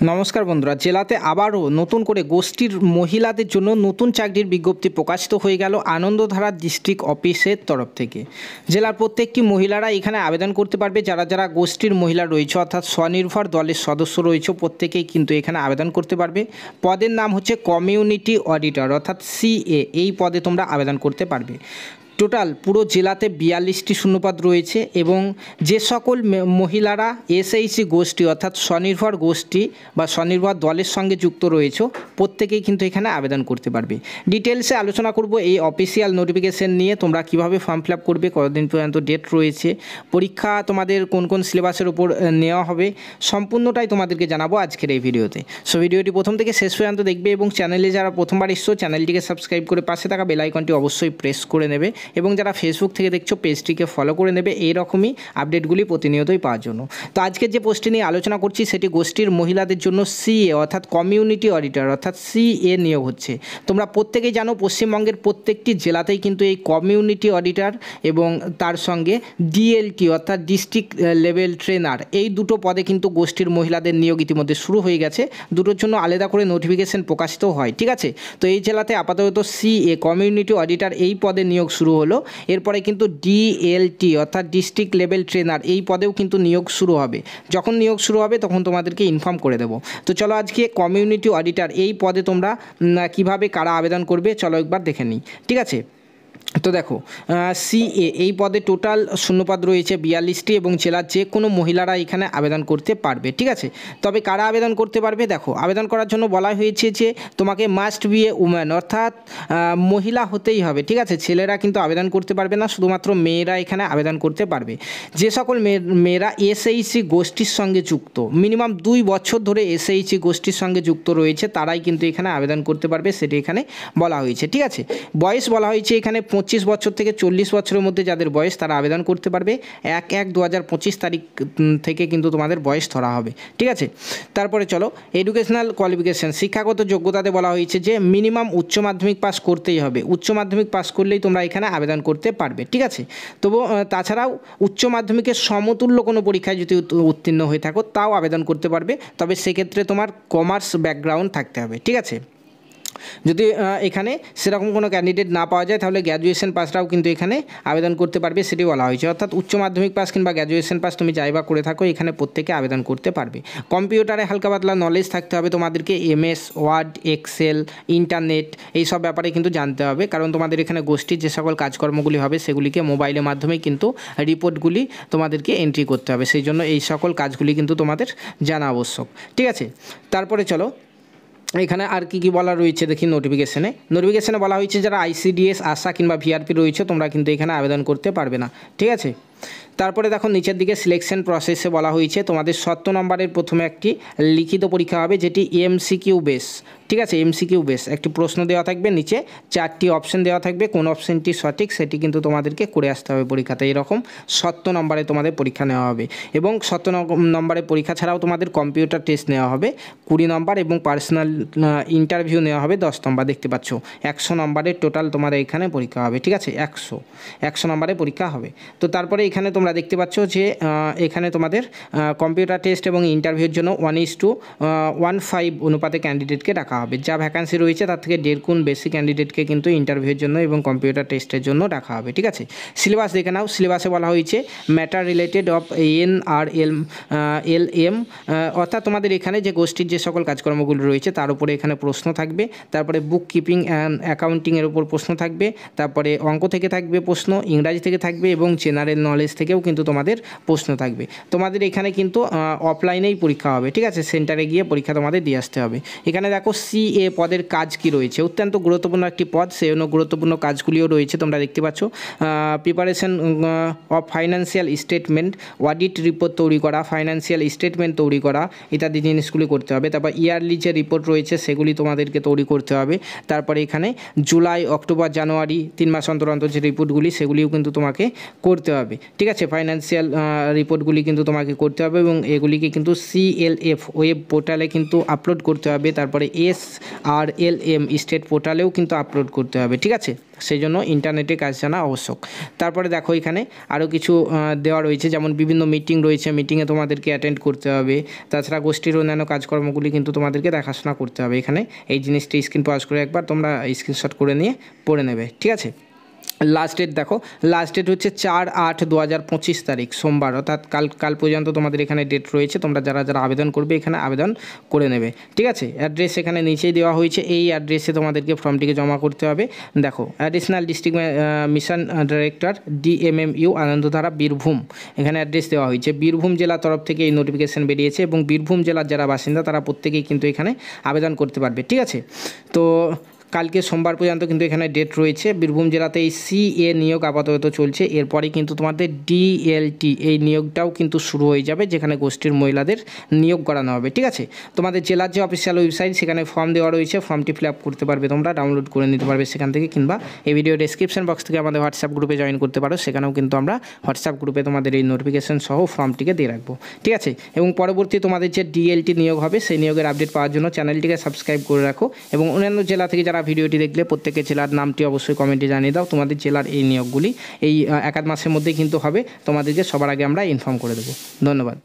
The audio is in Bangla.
নমস্কার বন্ধুরা, জেলাতে আবারও নতুন করে গোষ্ঠীর মহিলাদের জন্য নতুন চাকরির বিজ্ঞপ্তি প্রকাশিত হয়ে গেল আনন্দধারা ডিস্ট্রিক্ট অফিসের তরফ থেকে। জেলার প্রত্যেকটি মহিলারা এখানে আবেদন করতে পারবে। যারা যারা গোষ্ঠীর মহিলা রয়েছে অর্থাৎ স্বনির্ভর দলের সদস্য রয়েছে প্রত্যেকেই কিন্তু এখানে আবেদন করতে পারবে। পদের নাম হচ্ছে কমিউনিটি অডিটর অর্থাৎ সিএ। এই পদে তোমরা আবেদন করতে পারবে। টোটাল পুরো জেলাতে 42টি শূন্যপদ রয়েছে এবং যে সকল মহিলারা এসএইচজি গোষ্ঠী অর্থাৎ স্বনির্ভর গোষ্ঠী বা স্বনির্ভর দলের সঙ্গে যুক্ত রয়েছে প্রত্যেকেই কিন্তু এখানে আবেদন করতে পারবে। ডিটেলসে আলোচনা করব এই অফিসিয়াল নোটিফিকেশন নিয়ে। তোমরা কিভাবে ফর্ম ফিল আপ করবে, কতদিন পর্যন্ত ডেট রয়েছে, পরীক্ষা তোমাদের কোন কোন সিলেবাসের উপর নেওয়া হবে, সম্পূর্ণটাই তোমাদেরকে জানাবো আজকের এই ভিডিওতে। সো ভিডিওটি প্রথম থেকে শেষ পর্যন্ত দেখবে এবং চ্যানেলে যারা প্রথমবার এসছো চ্যানেলটিকে সাবস্ক্রাইব করে পাশে থাকা বেল আইকনটি অবশ্যই প্রেস করে নেবে এবং যারা ফেসবুক থেকে দেখছো পেজটিকে ফলো করে নেবে এইরকমই আপডেটগুলি প্রতিনিয়তই পাওয়ার জন্য। তো আজকের যে পোস্টটি নিয়ে আলোচনা করছি সেটি গোষ্ঠীর মহিলাদের জন্য সিএ অর্থাৎ কমিউনিটি অডিটর অর্থাৎ সিএ নিয়োগ হচ্ছে। তোমরা প্রত্যেকেই জানো পশ্চিমবঙ্গের প্রত্যেকটি জেলাতেই কিন্তু এই কমিউনিটি অডিটর এবং তার সঙ্গে ডিএলটি অর্থাৎ ডিস্ট্রিক্ট লেভেল ট্রেনার এই দুটো পদে কিন্তু গোষ্ঠীর মহিলাদের নিয়োগ ইতিমধ্যে শুরু হয়ে গেছে। দুটোর জন্য আলাদা করে নোটিফিকেশন প্রকাশিত হয়, ঠিক আছে। তো এই জেলাতে আপাতত সিএ কমিউনিটি অডিটর এই পদে নিয়োগ শুরু হলো। এরপরে কিন্তু ডিএলটি অর্থাৎ ডিস্ট্রিক্ট লেভেল ট্রেনার এই পদেও কিন্তু নিয়োগ শুরু হবে। যখন নিয়োগ শুরু হবে তখন তোমাদেরকে ইনফর্ম করে দেবো। তো চলো আজকে কমিউনিটি অডিটর এই পদে তোমরা কিভাবে কারা আবেদন করবে চলো একবার দেখে নিই, ঠিক আছে। তো দেখো সিএ এই পদে টোটাল শূন্যপদ রয়েছে 42টি এবং জেলার যে কোনো মহিলারা এখানে আবেদন করতে পারবে, ঠিক আছে। তবে কারা আবেদন করতে পারবে, দেখো আবেদন করার জন্য বলা হয়েছে যে তোমাকে মাস্ট বি এ উম্যান অর্থাৎ মহিলা হতেই হবে, ঠিক আছে। ছেলেরা কিন্তু আবেদন করতে পারবে না, শুধুমাত্র মেয়েরা এখানে আবেদন করতে পারবে। যে সকল মেয়েরা এসএইচজি গোষ্ঠীর সঙ্গে যুক্ত, মিনিমাম 2 বছর ধরে এসএইচজি গোষ্ঠীর সঙ্গে যুক্ত রয়েছে তারাই কিন্তু এখানে আবেদন করতে পারবে, সেটি এখানে বলা হয়েছে, ঠিক আছে। বয়স বলা হয়েছে এখানে 25 বছর থেকে 40 বছরের মধ্যে যাদের বয়স তারা আবেদন করতে পারবে। 1/1/2025 তারিখ থেকে কিন্তু তোমাদের বয়স ধরা হবে, ঠিক আছে। তারপরে চলো এডুকেশনাল কোয়ালিফিকেশান শিক্ষাগত যোগ্যতাতে বলা হয়েছে যে মিনিমাম উচ্চ মাধ্যমিক পাস করতেই হবে। উচ্চ মাধ্যমিক পাস করলেই তোমরা এখানে আবেদন করতে পারবে, ঠিক আছে। তবু তাছাড়াও উচ্চ মাধ্যমিকের সমতুল্য কোনো পরীক্ষায় যদি উত্তীর্ণ হয়ে থাকো তাও আবেদন করতে পারবে, তবে সেক্ষেত্রে তোমার কমার্স ব্যাকগ্রাউন্ড থাকতে হবে, ঠিক আছে। যদি এখানে সেরকম কোনো ক্যান্ডিডেট না পাওয়া যায় তাহলে গ্র্যাজুয়েশন পাসরাও কিন্তু এখানে আবেদন করতে পারবে, সেটি বলা হয়েছে। অর্থাৎ উচ্চ মাধ্যমিক পাস কিংবা গ্র্যাজুয়েশন পাস তুমি যাই বা করে থাকো এখানে প্রত্যেকে আবেদন করতে পারবে। কম্পিউটারে হালকা পাতলা নলেজ থাকতে হবে তোমাদেরকে, এমএস ওয়ার্ড, এক্সেল, ইন্টারনেট এই সব ব্যাপারে কিন্তু জানতে হবে, কারণ তোমাদের এখানে গোষ্ঠীর যে সকল কাজকর্মগুলি হবে সেগুলিকে মোবাইলের মাধ্যমে কিন্তু রিপোর্টগুলি তোমাদেরকে এন্ট্রি করতে হবে, সেই জন্য এই সকল কাজগুলি কিন্তু তোমাদের জানা আবশ্যক, ঠিক আছে। তারপরে চলো এখানে আর কি কি বলা রয়েছে দেখি। নোটিফিকেশনে বলা হয়েছে যারা আইসিডিএস আশা কিংবা ভিআরপি রয়েছে তোমরা কিন্তু এখানে আবেদন করতে পারবে না, ঠিক আছে। তারপরে দেখো নিচের দিকে সিলেকশন প্রসেসে বলা হয়েছে তোমাদের 70 নম্বরের প্রথমে একটি লিখিত পরীক্ষা হবে যেটি এমসিকিউ বেস, ঠিক আছে। এমসিকিউ বেস একটি প্রশ্ন দেওয়া থাকবে, নিচে 4টি অপশন দেওয়া থাকবে, কোন অপশনটি সঠিক সেটি কিন্তু তোমাদেরকে করে আসতে হবে পরীক্ষাতে। এরকম 70 নম্বরে তোমাদের পরীক্ষা নেওয়া হবে এবং 70 নম্বরের পরীক্ষা ছাড়াও তোমাদের কম্পিউটার টেস্ট নেওয়া হবে 20 নম্বর এবং পার্সোনাল ইন্টারভিউ নেওয়া হবে 10 নম্বর। দেখতে পাচ্ছ 100 নম্বরের টোটাল তোমাদের এখানে পরীক্ষা হবে, ঠিক আছে। 100 নম্বরের পরীক্ষা হবে। তো তারপরে এখানে তোমরা দেখতে পাচ্ছ যে এখানে তোমাদের কম্পিউটার টেস্ট এবং ইন্টারভিউর জন্য 1:15 অনুপাতে ক্যান্ডিডেটকে ডাকা হবে। যা ভ্যাকান্সি রয়েছে তার থেকে 1.5 গুণ বেশি ক্যান্ডিডেটকে কিন্তু ইন্টারভিউর জন্য এবং কম্পিউটার টেস্টের জন্য ডাকা হবে, ঠিক আছে। সিলেবাস দেখে নাও। সিলেবাসে বলা হয়েছে ম্যাটার রিলেটেড অফ NRLM অর্থাৎ তোমাদের এখানে যে গোষ্ঠীর যে সকল কাজকর্মগুলো রয়েছে তার উপরে এখানে প্রশ্ন থাকবে। তারপরে বুক কিপিং অ্যান্ড অ্যাকাউন্টিংয়ের উপর প্রশ্ন থাকবে, তারপরে অঙ্ক থেকে থাকবে প্রশ্ন, ইংরাজি থেকে থাকবে এবং জেনারেল নলেজ থেকেও কিন্তু তোমাদের প্রশ্ন থাকবে। তোমাদের এখানে কিন্তু অফলাইনেই পরীক্ষা হবে, ঠিক আছে। সেন্টারে গিয়ে পরীক্ষা তোমাদের দিয়ে আসতে হবে। এখানে দেখো সিএ পদের কাজ কি রয়েছে, অত্যন্ত গুরুত্বপূর্ণ একটি পদ, সেই জন্য গুরুত্বপূর্ণ কাজগুলিও রয়েছে তোমরা দেখতে পাচ্ছ। Preparation of financial statement, audit report তৈরি করা, ফাইন্যান্সিয়াল স্টেটমেন্ট তৈরি করা ইত্যাদি জিনিসগুলি করতে হবে। তারপর ইয়ারলি যে রিপোর্ট রয়েছে সেগুলি তোমাদেরকে তৈরি করতে হবে। তারপরে এখানে জুলাই, অক্টোবর, জানুয়ারি 3 মাস অন্তর অন্তর যে রিপোর্টগুলি সেগুলিও কিন্তু তোমাকে করতে হবে, ঠিক আছে। ফাইন্যান্সিয়াল রিপোর্টগুলি কিন্তু তোমাকে করতে হবে এবং এগুলিকে কিন্তু CLF ওয়েব পোর্টালে কিন্তু আপলোড করতে হবে। তারপরে SRLM স্টেট পোর্টালেও কিন্তু আপলোড করতে হবে, ঠিক আছে। সেই জন্য ইন্টারনেটে কাজ জানা আবশ্যক। তারপরে দেখো এখানে আরও কিছু দেওয়া রয়েছে, যেমন বিভিন্ন মিটিং রয়েছে, মিটিংয়ে তোমাদেরকে অ্যাটেন্ড করতে হবে। তাছাড়া গোষ্ঠীর অন্যান্য কাজকর্মগুলি কিন্তু তোমাদেরকে দেখাশোনা করতে হবে। এখানে এই জিনিসটি স্ক্রিন পজ করে একবার তোমরা স্ক্রিনশট করে নিয়ে পড়ে নেবে, ঠিক আছে। লাস্ট ডেট দেখো, লাস্ট ডেট হচ্ছে 4/8/2025 তারিখ সোমবার, অর্থাৎ কাল পর্যন্ত তোমাদের এখানে ডেট রয়েছে। তোমরা যারা আবেদন করবে এখানে আবেদন করে নেবে, ঠিক আছে। অ্যাড্রেস এখানে নিচেই দেওয়া হয়েছে, এই অ্যাড্রেসে তোমাদেরকে ফর্মটিকে জমা করতে হবে। দেখো, additional district mission director DMMU Anandadhara Birbhum, এখানে অ্যাড্রেস দেওয়া হয়েছে। বীরভূম জেলার তরফ থেকে এই নোটিফিকেশন বেরিয়েছে এবং বীরভূম জেলার যারা বাসিন্দা তারা প্রত্যেকেই কিন্তু এখানে আবেদন করতে পারবে, ঠিক আছে। তো কালকে সোমবার পর্যন্ত কিন্তু এখানে ডেট রয়েছে। বীরভূম জেলাতে এই CA নিয়োগ আপাতত চলছে, এরপরেই কিন্তু তোমাদের DLT এই নিয়োগটাও কিন্তু শুরু হয়ে যাবে, যেখানে গোষ্ঠীর মহিলাদের নিয়োগ করানো হবে, ঠিক আছে। তোমাদের জেলার যে অফিসিয়াল ওয়েবসাইট সেখানে ফর্ম দেওয়া রয়েছে, ফর্মটি ফিল আপ করতে পারবে, তোমরা ডাউনলোড করে নিতে পারবে সেখান থেকে, কিংবা এই ভিডিও ডেসক্রিপশন বক্স থেকে আমাদের হোয়াটসঅ্যাপ গ্রুপে জয়েন করতে পারো, সেখানেও কিন্তু আমরা হোয়াটসঅ্যাপ গ্রুপে তোমাদের এই নোটিফিকেশন সহ ফর্মটিকে দিয়ে রাখবো, ঠিক আছে। এবং পরবর্তী তোমাদের যে DLT নিয়োগ হবে সেই নিয়োগের আপডেট পাওয়ার জন্য চ্যানেলটিকে সাবস্ক্রাইব করে রাখো, এবং অন্যান্য জেলা থেকে যারা ভিডিওটি দেখলে প্রত্যেকের জেলার নামটি অবশ্যই কমেন্টে জানিয়ে দাও। তোমাদের জেলার এই নিয়োগগুলি এই 1-2 মাসের মধ্যেই কিন্তু হবে, তোমাদেরকে সবার আগে আমরা ইনফর্ম করে দেবো। ধন্যবাদ।